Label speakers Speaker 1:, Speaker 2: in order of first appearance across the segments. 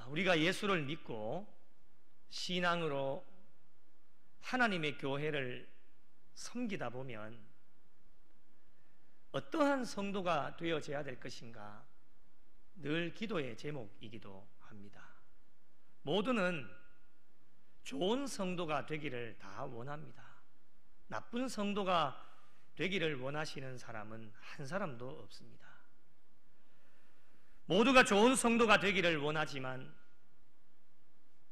Speaker 1: 우리가 예수를 믿고 신앙으로 하나님의 교회를 섬기다 보면 어떠한 성도가 되어져야 될 것인가 늘 기도의 제목이기도 합니다. 모두는 좋은 성도가 되기를 다 원합니다. 나쁜 성도가 되기를 원하시는 사람은 한 사람도 없습니다. 모두가 좋은 성도가 되기를 원하지만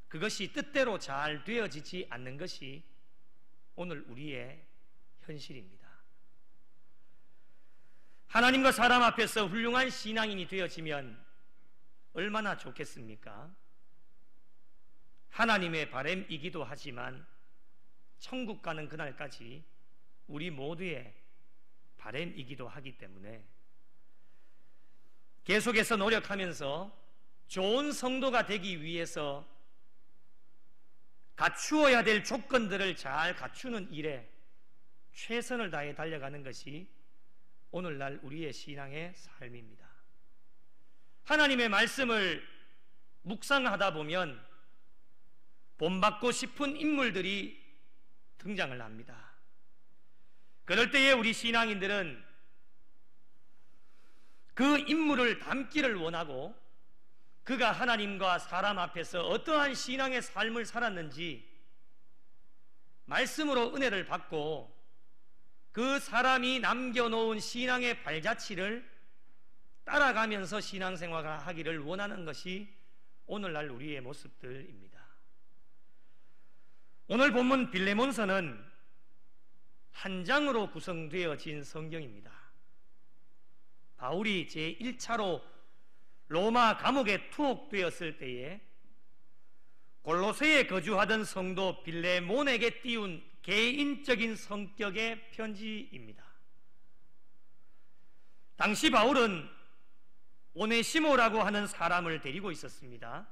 Speaker 1: 그것이 뜻대로 잘 되어지지 않는 것이 오늘 우리의 현실입니다. 하나님과 사람 앞에서 훌륭한 신앙인이 되어지면 얼마나 좋겠습니까? 하나님의 바람이기도 하지만 천국 가는 그날까지 우리 모두의 바람이기도 하기 때문에 계속해서 노력하면서 좋은 성도가 되기 위해서 갖추어야 될 조건들을 잘 갖추는 일에 최선을 다해 달려가는 것이 오늘날 우리의 신앙의 삶입니다. 하나님의 말씀을 묵상하다 보면 본받고 싶은 인물들이 등장을 합니다. 그럴 때에 우리 신앙인들은 그 인물을 닮기를 원하고 그가 하나님과 사람 앞에서 어떠한 신앙의 삶을 살았는지 말씀으로 은혜를 받고 그 사람이 남겨놓은 신앙의 발자취를 따라가면서 신앙생활을 하기를 원하는 것이 오늘날 우리의 모습들입니다. 오늘 본문 빌레몬서는 한 장으로 구성되어진 성경입니다. 바울이 제1차로 로마 감옥에 투옥되었을 때에 골로새에 거주하던 성도 빌레몬에게 띄운 개인적인 성격의 편지입니다. 당시 바울은 오네시모라고 하는 사람을 데리고 있었습니다.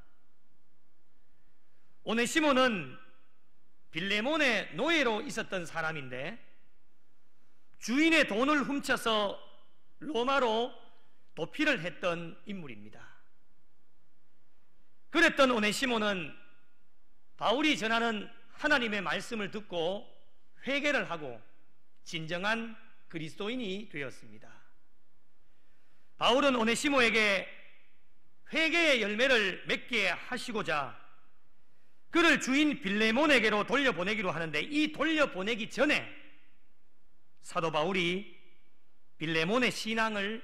Speaker 1: 오네시모는 빌레몬의 노예로 있었던 사람인데 주인의 돈을 훔쳐서 로마로 도피를 했던 인물입니다. 그랬던 오네시모는 바울이 전하는 하나님의 말씀을 듣고 회개를 하고 진정한 그리스도인이 되었습니다. 바울은 오네시모에게 회개의 열매를 맺게 하시고자 그를 주인 빌레몬에게로 돌려보내기로 하는데 이 돌려보내기 전에 사도 바울이 빌레몬의 신앙을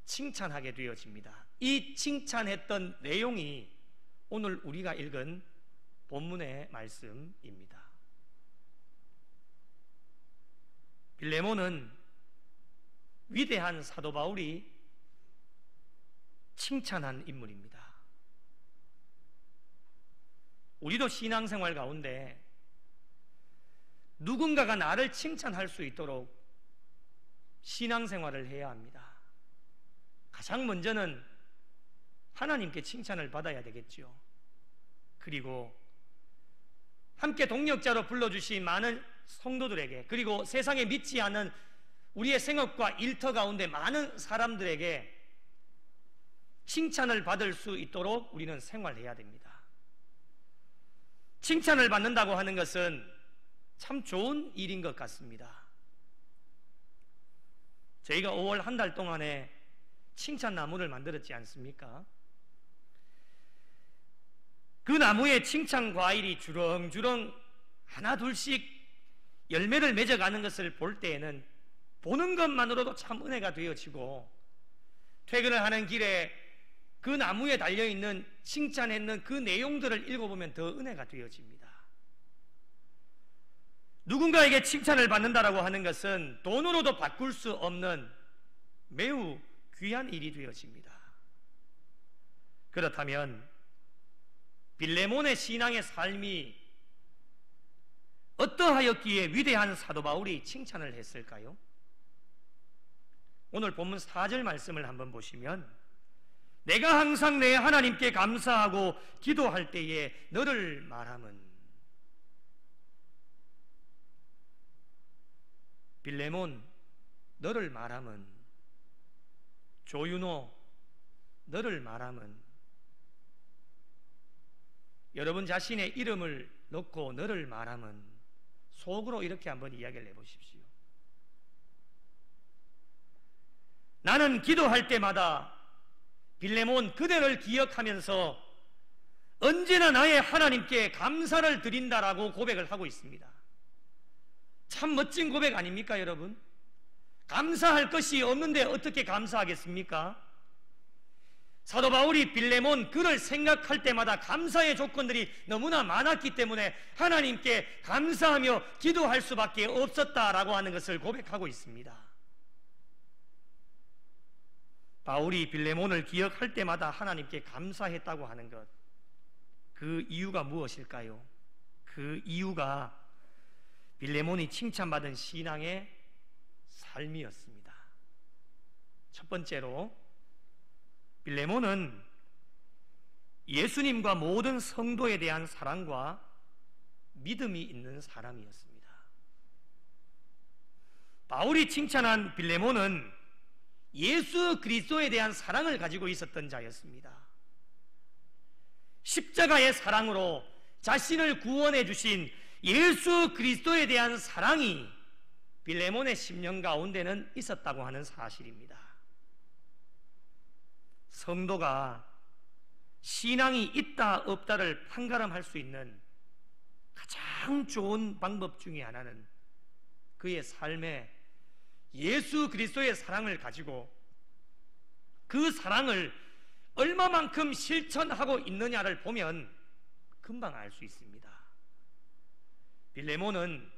Speaker 1: 칭찬하게 되어집니다. 이 칭찬했던 내용이 오늘 우리가 읽은 본문의 말씀입니다. 빌레몬은 위대한 사도 바울이 칭찬한 인물입니다. 우리도 신앙생활 가운데 누군가가 나를 칭찬할 수 있도록 신앙생활을 해야 합니다. 가장 먼저는 하나님께 칭찬을 받아야 되겠죠. 그리고 함께 동역자로 불러주신 많은 성도들에게 그리고 세상에 믿지 않은 우리의 생업과 일터 가운데 많은 사람들에게 칭찬을 받을 수 있도록 우리는 생활해야 됩니다. 칭찬을 받는다고 하는 것은 참 좋은 일인 것 같습니다. 저희가 5월 한 달 동안에 칭찬나무를 만들었지 않습니까? 그 나무에 칭찬 과일이 주렁주렁 하나 둘씩 열매를 맺어가는 것을 볼 때에는 보는 것만으로도 참 은혜가 되어지고 퇴근을 하는 길에 그 나무에 달려있는 칭찬했는 그 내용들을 읽어보면 더 은혜가 되어집니다. 누군가에게 칭찬을 받는다라고 하는 것은 돈으로도 바꿀 수 없는 매우 귀한 일이 되어집니다. 그렇다면 빌레몬의 신앙의 삶이 어떠하였기에 위대한 사도 바울이 칭찬을 했을까요? 오늘 본문 4절 말씀을 한번 보시면 내가 항상 내 하나님께 감사하고 기도할 때에 너를 말함은 빌레몬 너를 말함은 조윤호 너를 말함은 여러분 자신의 이름을 넣고 너를 말하면 속으로 이렇게 한번 이야기를 해보십시오. 나는 기도할 때마다 빌레몬 그대를 기억하면서 언제나 나의 하나님께 감사를 드린다라고 고백을 하고 있습니다. 참 멋진 고백 아닙니까, 여러분? 감사할 것이 없는데 어떻게 감사하겠습니까? 사도 바울이 빌레몬 그를 생각할 때마다 감사의 조건들이 너무나 많았기 때문에 하나님께 감사하며 기도할 수밖에 없었다라고 하는 것을 고백하고 있습니다. 바울이 빌레몬을 기억할 때마다 하나님께 감사했다고 하는 것, 그 이유가 무엇일까요? 그 이유가 빌레몬이 칭찬받은 신앙의 삶이었습니다. 첫 번째로 빌레몬은 예수님과 모든 성도에 대한 사랑과 믿음이 있는 사람이었습니다. 바울이 칭찬한 빌레몬은 예수 그리스도에 대한 사랑을 가지고 있었던 자였습니다. 십자가의 사랑으로 자신을 구원해 주신 예수 그리스도에 대한 사랑이 빌레몬의 심령 가운데는 있었다고 하는 사실입니다. 성도가 신앙이 있다 없다를 판가름할 수 있는 가장 좋은 방법 중에 하나는 그의 삶에 예수 그리스도의 사랑을 가지고 그 사랑을 얼마만큼 실천하고 있느냐를 보면 금방 알 수 있습니다. 빌레몬은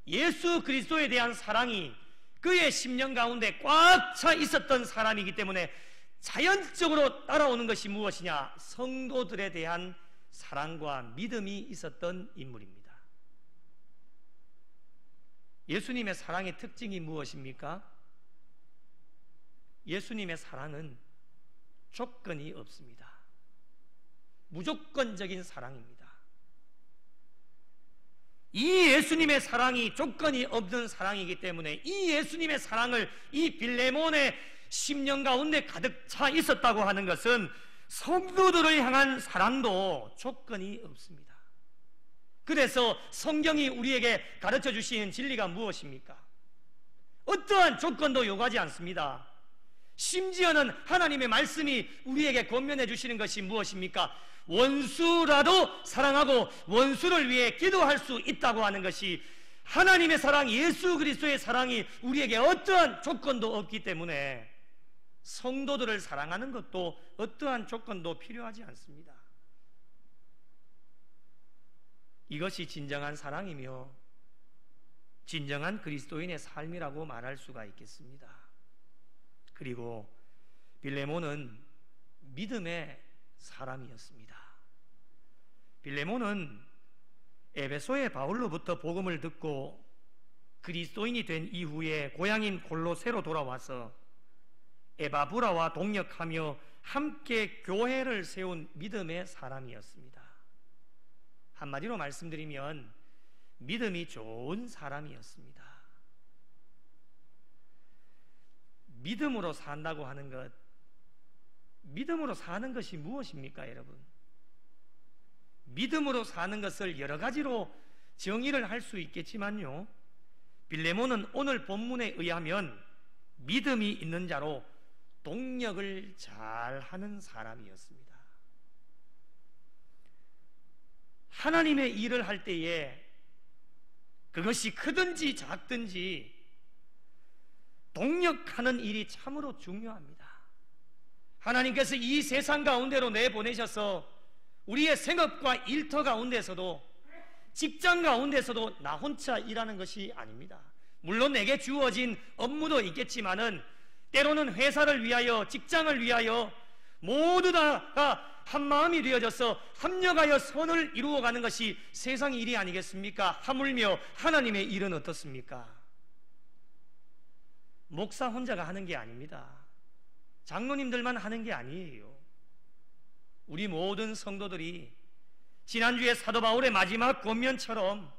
Speaker 1: 예수 그리스도에 대한 사랑이 그의 심령 가운데 꽉 차 있었던 사람이기 때문에 자연적으로 따라오는 것이 무엇이냐? 성도들에 대한 사랑과 믿음이 있었던 인물입니다. 예수님의 사랑의 특징이 무엇입니까? 예수님의 사랑은 조건이 없습니다. 무조건적인 사랑입니다. 이 예수님의 사랑이 조건이 없는 사랑이기 때문에 이 예수님의 사랑을 이 빌레몬의 심령 가운데 가득 차 있었다고 하는 것은 성도들을 향한 사랑도 조건이 없습니다. 그래서 성경이 우리에게 가르쳐 주시는 진리가 무엇입니까? 어떠한 조건도 요구하지 않습니다. 심지어는 하나님의 말씀이 우리에게 권면해 주시는 것이 무엇입니까? 원수라도 사랑하고 원수를 위해 기도할 수 있다고 하는 것이 하나님의 사랑, 예수 그리스도의 사랑이 우리에게 어떠한 조건도 없기 때문에 성도들을 사랑하는 것도 어떠한 조건도 필요하지 않습니다. 이것이 진정한 사랑이며 진정한 그리스도인의 삶이라고 말할 수가 있겠습니다. 그리고 빌레몬은 믿음의 사람이었습니다. 빌레몬은 에베소의 바울로부터 복음을 듣고 그리스도인이 된 이후에 고향인 골로새로 돌아와서 에바브라와 동역하며 함께 교회를 세운 믿음의 사람이었습니다. 한마디로 말씀드리면 믿음이 좋은 사람이었습니다. 믿음으로 산다고 하는 것, 믿음으로 사는 것이 무엇입니까, 여러분? 믿음으로 사는 것을 여러 가지로 정의를 할 수 있겠지만요, 빌레몬은 오늘 본문에 의하면 믿음이 있는 자로 동력을 잘 하는 사람이었습니다. 하나님의 일을 할 때에 그것이 크든지 작든지 동력하는 일이 참으로 중요합니다. 하나님께서 이 세상 가운데로 내보내셔서 우리의 생업과 일터 가운데서도 직장 가운데서도 나 혼자 일하는 것이 아닙니다. 물론 내게 주어진 업무도 있겠지만은 때로는 회사를 위하여, 직장을 위하여 모두 다가 한 마음이 되어져서 합력하여 선을 이루어가는 것이 세상 일이 아니겠습니까? 하물며 하나님의 일은 어떻습니까? 목사 혼자가 하는 게 아닙니다. 장로님들만 하는 게 아니에요. 우리 모든 성도들이 지난주에 사도 바울의 마지막 권면처럼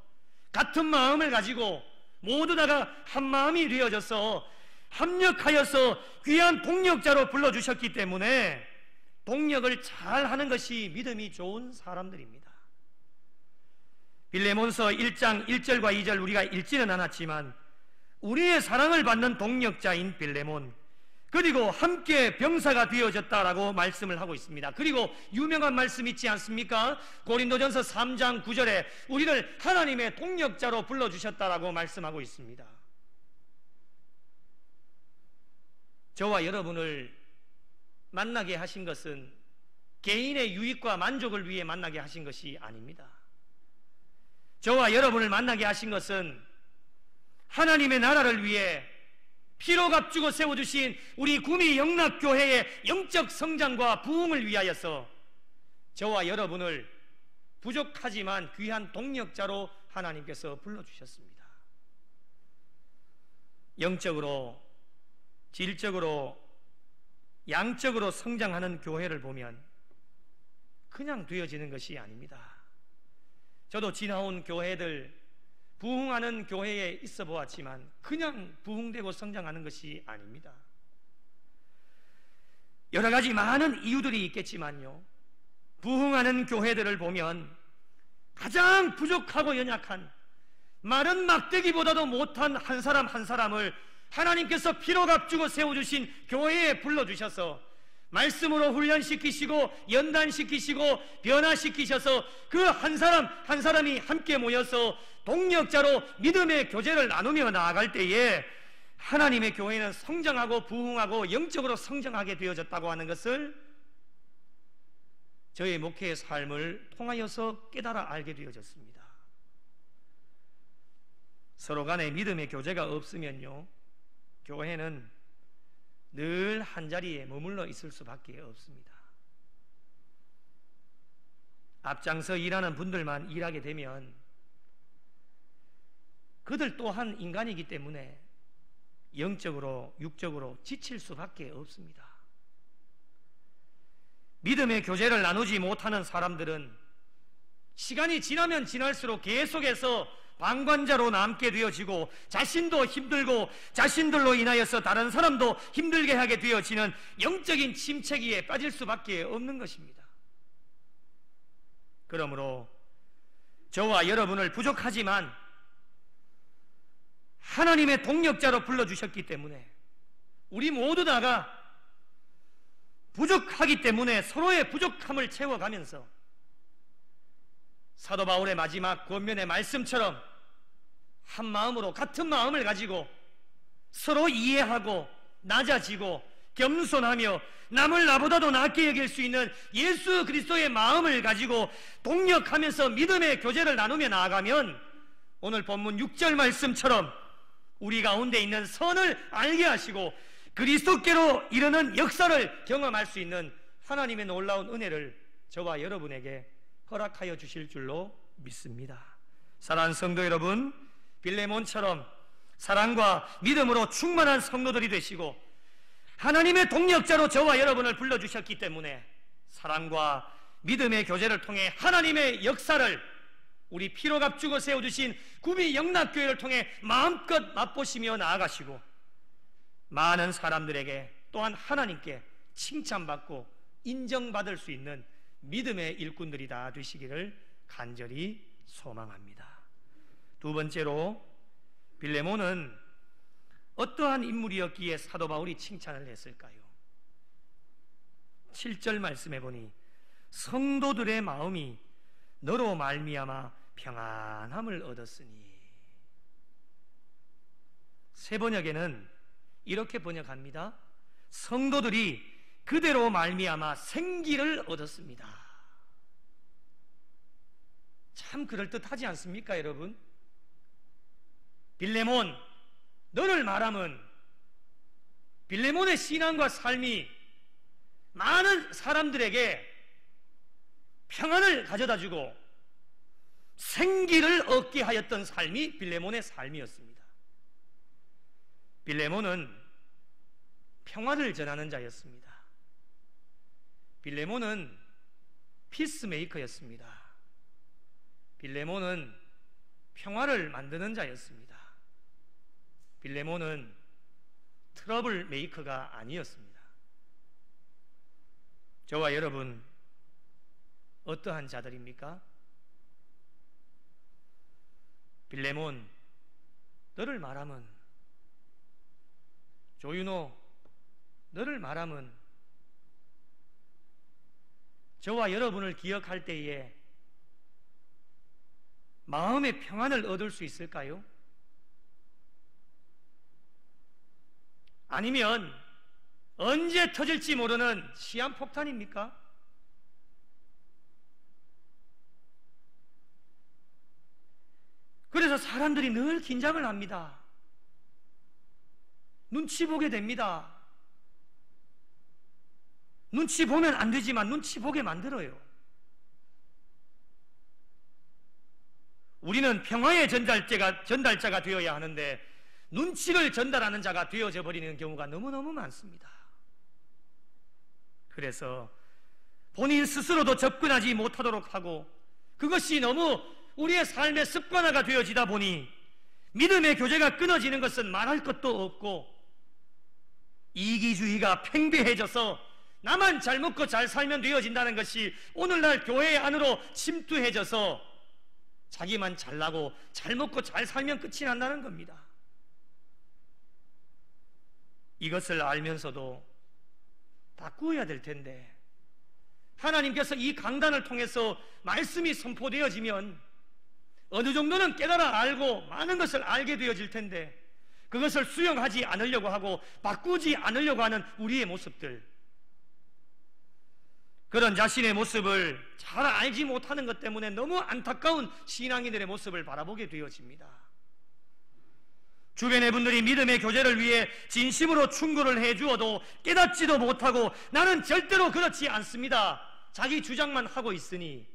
Speaker 1: 같은 마음을 가지고 모두 다가 한 마음이 되어져서 합력하여서 귀한 동력자로 불러주셨기 때문에 동력을 잘 하는 것이 믿음이 좋은 사람들입니다. 빌레몬서 1장 1절과 2절 우리가 읽지는 않았지만 우리의 사랑을 받는 동력자인 빌레몬, 그리고 함께 병사가 되어졌다라고 말씀을 하고 있습니다. 그리고 유명한 말씀 있지 않습니까? 고린도전서 3장 9절에 우리를 하나님의 동력자로 불러주셨다라고 말씀하고 있습니다. 저와 여러분을 만나게 하신 것은 개인의 유익과 만족을 위해 만나게 하신 것이 아닙니다. 저와 여러분을 만나게 하신 것은 하나님의 나라를 위해 피로 값주고 세워주신 우리 구미 영락교회의 영적 성장과 부흥을 위하여서 저와 여러분을 부족하지만 귀한 동력자로 하나님께서 불러주셨습니다. 영적으로, 질적으로, 양적으로 성장하는 교회를 보면 그냥 되어지는 것이 아닙니다. 저도 지나온 교회들, 부흥하는 교회에 있어 보았지만 그냥 부흥되고 성장하는 것이 아닙니다. 여러 가지 많은 이유들이 있겠지만요, 부흥하는 교회들을 보면 가장 부족하고 연약한, 마른 막대기보다도 못한 한 사람 한 사람을 하나님께서 피로 값주고 세워주신 교회에 불러주셔서 말씀으로 훈련시키시고 연단시키시고 변화시키셔서 그 한 사람 한 사람이 함께 모여서 동력자로 믿음의 교제를 나누며 나아갈 때에 하나님의 교회는 성장하고 부흥하고 영적으로 성장하게 되어졌다고 하는 것을 저의 목회의 삶을 통하여서 깨달아 알게 되어졌습니다. 서로 간에 믿음의 교제가 없으면요, 교회는 늘 한자리에 머물러 있을 수밖에 없습니다. 앞장서 일하는 분들만 일하게 되면 그들 또한 인간이기 때문에 영적으로 육적으로 지칠 수밖에 없습니다. 믿음의 교제를 나누지 못하는 사람들은 시간이 지나면 지날수록 계속해서 방관자로 남게 되어지고 자신도 힘들고 자신들로 인하여서 다른 사람도 힘들게 하게 되어지는 영적인 침체기에 빠질 수밖에 없는 것입니다. 그러므로 저와 여러분을 부족하지만 하나님의 동력자로 불러주셨기 때문에 우리 모두 다가 부족하기 때문에 서로의 부족함을 채워가면서 사도 바울의 마지막 권면의 말씀처럼 한 마음으로 같은 마음을 가지고 서로 이해하고 낮아지고 겸손하며 남을 나보다도 낫게 여길 수 있는 예수 그리스도의 마음을 가지고 동력하면서 믿음의 교제를 나누며 나아가면 오늘 본문 6절 말씀처럼 우리 가운데 있는 선을 알게 하시고 그리스도께로 이르는 역사를 경험할 수 있는 하나님의 놀라운 은혜를 저와 여러분에게 허락하여 주실 줄로 믿습니다. 사랑하는 성도 여러분, 빌레몬처럼 사랑과 믿음으로 충만한 성도들이 되시고 하나님의 동력자로 저와 여러분을 불러주셨기 때문에 사랑과 믿음의 교제를 통해 하나님의 역사를 우리 피로 값주고 세워주신 구미 영락교회를 통해 마음껏 맛보시며 나아가시고 많은 사람들에게 또한 하나님께 칭찬받고 인정받을 수 있는 믿음의 일꾼들이 다 되시기를 간절히 소망합니다. 두 번째로, 빌레몬은 어떠한 인물이었기에 사도 바울이 칭찬을 했을까요? 7절 말씀해 보니 성도들의 마음이 너로 말미암아 평안함을 얻었으니. 새 번역에는 이렇게 번역합니다. 성도들이 그대로 말미암아 생기를 얻었습니다. 참 그럴듯하지 않습니까, 여러분? 빌레몬, 너를 말하면 빌레몬의 신앙과 삶이 많은 사람들에게 평안을 가져다주고 생기를 얻게 하였던 삶이 빌레몬의 삶이었습니다. 빌레몬은 평화를 전하는 자였습니다. 빌레몬은 피스메이커였습니다. 빌레몬은 평화를 만드는 자였습니다. 빌레몬은 트러블 메이커가 아니었습니다. 저와 여러분 어떠한 자들입니까? 빌레몬, 너를 말하면, 조윤호, 너를 말하면 저와 여러분을 기억할 때에 마음의 평안을 얻을 수 있을까요? 아니면 언제 터질지 모르는 시한폭탄입니까? 그래서 사람들이 늘 긴장을 합니다. 눈치 보게 됩니다. 눈치 보면 안 되지만 눈치 보게 만들어요. 우리는 평화의 전달자가 되어야 하는데 눈치를 전달하는 자가 되어져 버리는 경우가 너무너무 많습니다. 그래서 본인 스스로도 접근하지 못하도록 하고 그것이 너무 우리의 삶의 습관화가 되어지다 보니 믿음의 교제가 끊어지는 것은 말할 것도 없고 이기주의가 팽배해져서 나만 잘 먹고 잘 살면 되어진다는 것이 오늘날 교회 안으로 침투해져서 자기만 잘나고 잘 먹고 잘 살면 끝이 난다는 겁니다. 이것을 알면서도 바꾸어야 될 텐데 하나님께서 이 강단을 통해서 말씀이 선포되어지면 어느 정도는 깨달아 알고 많은 것을 알게 되어질 텐데 그것을 수용하지 않으려고 하고 바꾸지 않으려고 하는 우리의 모습들, 그런 자신의 모습을 잘 알지 못하는 것 때문에 너무 안타까운 신앙인들의 모습을 바라보게 되어집니다. 주변의 분들이 믿음의 교제를 위해 진심으로 충고를 해주어도 깨닫지도 못하고 나는 절대로 그렇지 않습니다, 자기 주장만 하고 있으니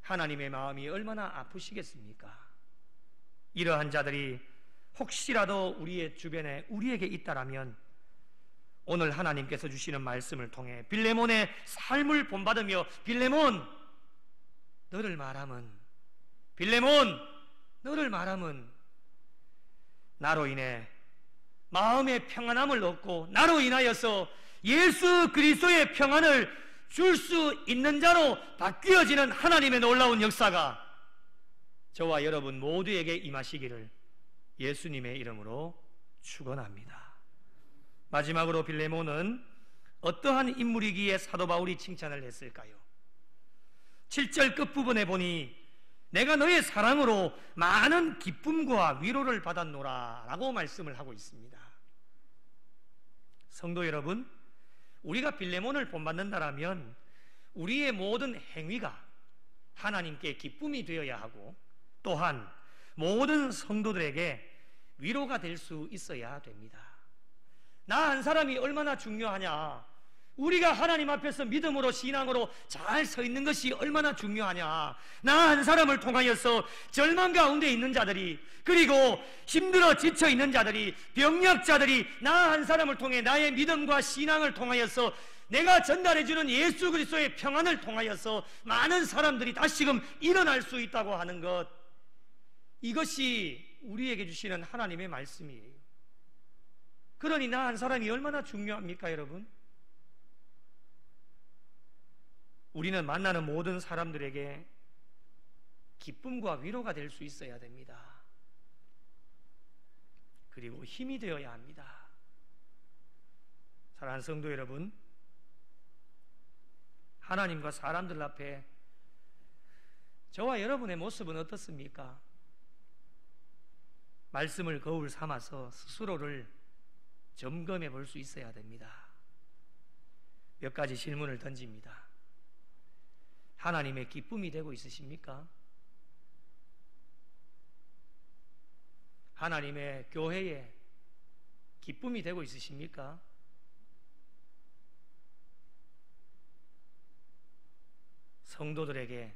Speaker 1: 하나님의 마음이 얼마나 아프시겠습니까? 이러한 자들이 혹시라도 우리의 주변에 우리에게 있다라면 오늘 하나님께서 주시는 말씀을 통해 빌레몬의 삶을 본받으며 빌레몬 너를 말하면, 빌레몬 너를 말하면 나로 인해 마음의 평안함을 얻고 나로 인하여서 예수 그리스도의 평안을 줄 수 있는 자로 바뀌어지는 하나님의 놀라운 역사가 저와 여러분 모두에게 임하시기를 예수님의 이름으로 축원합니다. 마지막으로 빌레몬은 어떠한 인물이기에 사도 바울이 칭찬을 했을까요? 7절 끝부분에 보니 내가 너의 사랑으로 많은 기쁨과 위로를 받았노라 라고 말씀을 하고 있습니다. 성도 여러분, 우리가 빌레몬을 본받는다라면 우리의 모든 행위가 하나님께 기쁨이 되어야 하고 또한 모든 성도들에게 위로가 될 수 있어야 됩니다. 나 한 사람이 얼마나 중요하냐, 우리가 하나님 앞에서 믿음으로 신앙으로 잘 서 있는 것이 얼마나 중요하냐, 나 한 사람을 통하여서 절망 가운데 있는 자들이, 그리고 힘들어 지쳐 있는 자들이, 병약자들이 나 한 사람을 통해 나의 믿음과 신앙을 통하여서 내가 전달해주는 예수 그리스도의 평안을 통하여서 많은 사람들이 다시금 일어날 수 있다고 하는 것, 이것이 우리에게 주시는 하나님의 말씀이에요. 그러니 나 한 사람이 얼마나 중요합니까, 여러분? 우리는 만나는 모든 사람들에게 기쁨과 위로가 될 수 있어야 됩니다. 그리고 힘이 되어야 합니다. 사랑하는 성도 여러분, 하나님과 사람들 앞에 저와 여러분의 모습은 어떻습니까? 말씀을 거울 삼아서 스스로를 점검해 볼 수 있어야 됩니다. 몇 가지 질문을 던집니다. 하나님의 기쁨이 되고 있으십니까? 하나님의 교회에 기쁨이 되고 있으십니까? 성도들에게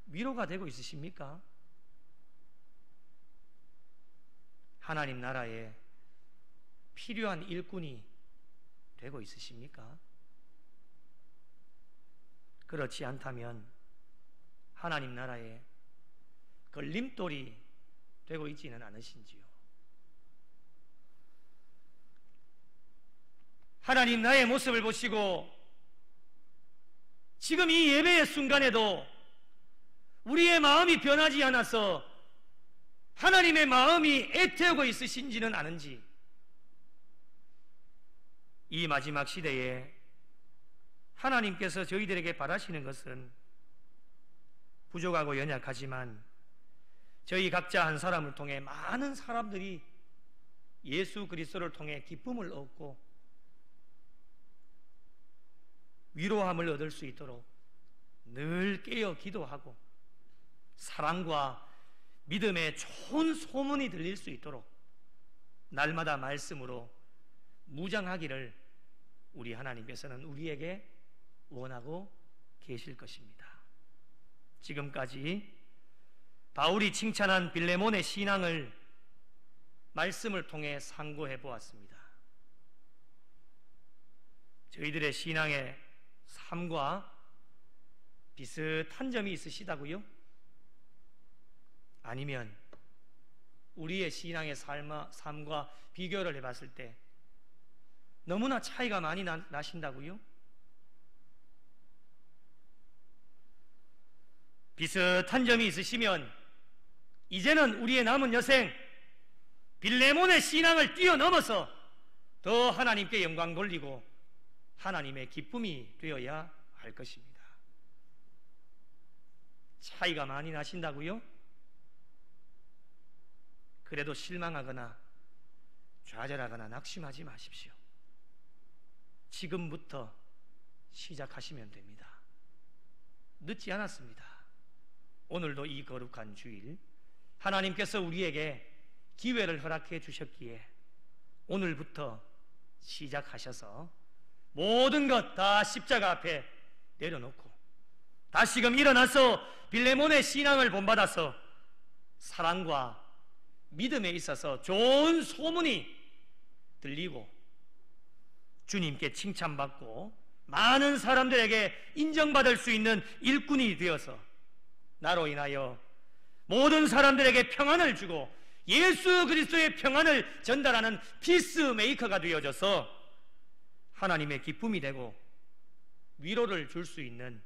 Speaker 1: 위로가 되고 있으십니까? 하나님 나라에 필요한 일꾼이 되고 있으십니까? 그렇지 않다면 하나님 나라에 걸림돌이 되고 있지는 않으신지요? 하나님 나의 모습을 보시고 지금 이 예배의 순간에도 우리의 마음이 변하지 않아서 하나님의 마음이 애태우고 있으신지는 아는지, 이 마지막 시대에 하나님께서 저희들에게 바라시는 것은 부족하고 연약하지만 저희 각자 한 사람을 통해 많은 사람들이 예수 그리스도를 통해 기쁨을 얻고 위로함을 얻을 수 있도록 늘 깨어 기도하고 사랑과 믿음의 좋은 소문이 들릴 수 있도록 날마다 말씀으로 무장하기를 우리 하나님께서는 우리에게 원하고 계실 것입니다. 지금까지 바울이 칭찬한 빌레몬의 신앙을 말씀을 통해 상고해 보았습니다. 저희들의 신앙의 삶과 비슷한 점이 있으시다고요? 아니면 우리의 신앙의 삶과 비교를 해봤을 때 너무나 차이가 많이 나신다고요? 비슷한 점이 있으시면 이제는 우리의 남은 여생 빌레몬의 신앙을 뛰어넘어서 더 하나님께 영광 돌리고 하나님의 기쁨이 되어야 할 것입니다. 차이가 많이 나신다고요? 그래도 실망하거나 좌절하거나 낙심하지 마십시오. 지금부터 시작하시면 됩니다. 늦지 않았습니다. 오늘도 이 거룩한 주일 하나님께서 우리에게 기회를 허락해 주셨기에 오늘부터 시작하셔서 모든 것 다 십자가 앞에 내려놓고 다시금 일어나서 빌레몬의 신앙을 본받아서 사랑과 믿음에 있어서 좋은 소문이 들리고 주님께 칭찬받고 많은 사람들에게 인정받을 수 있는 일꾼이 되어서 나로 인하여 모든 사람들에게 평안을 주고 예수 그리스도의 평안을 전달하는 피스메이커가 되어져서 하나님의 기쁨이 되고 위로를 줄 수 있는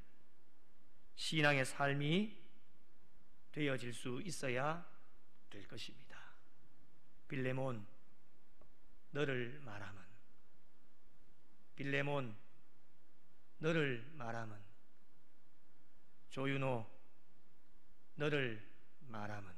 Speaker 1: 신앙의 삶이 되어질 수 있어야 될 것입니다. 빌레몬, 너를 말함은, 빌레몬, 너를 말함은, 조윤호, 너를 말함은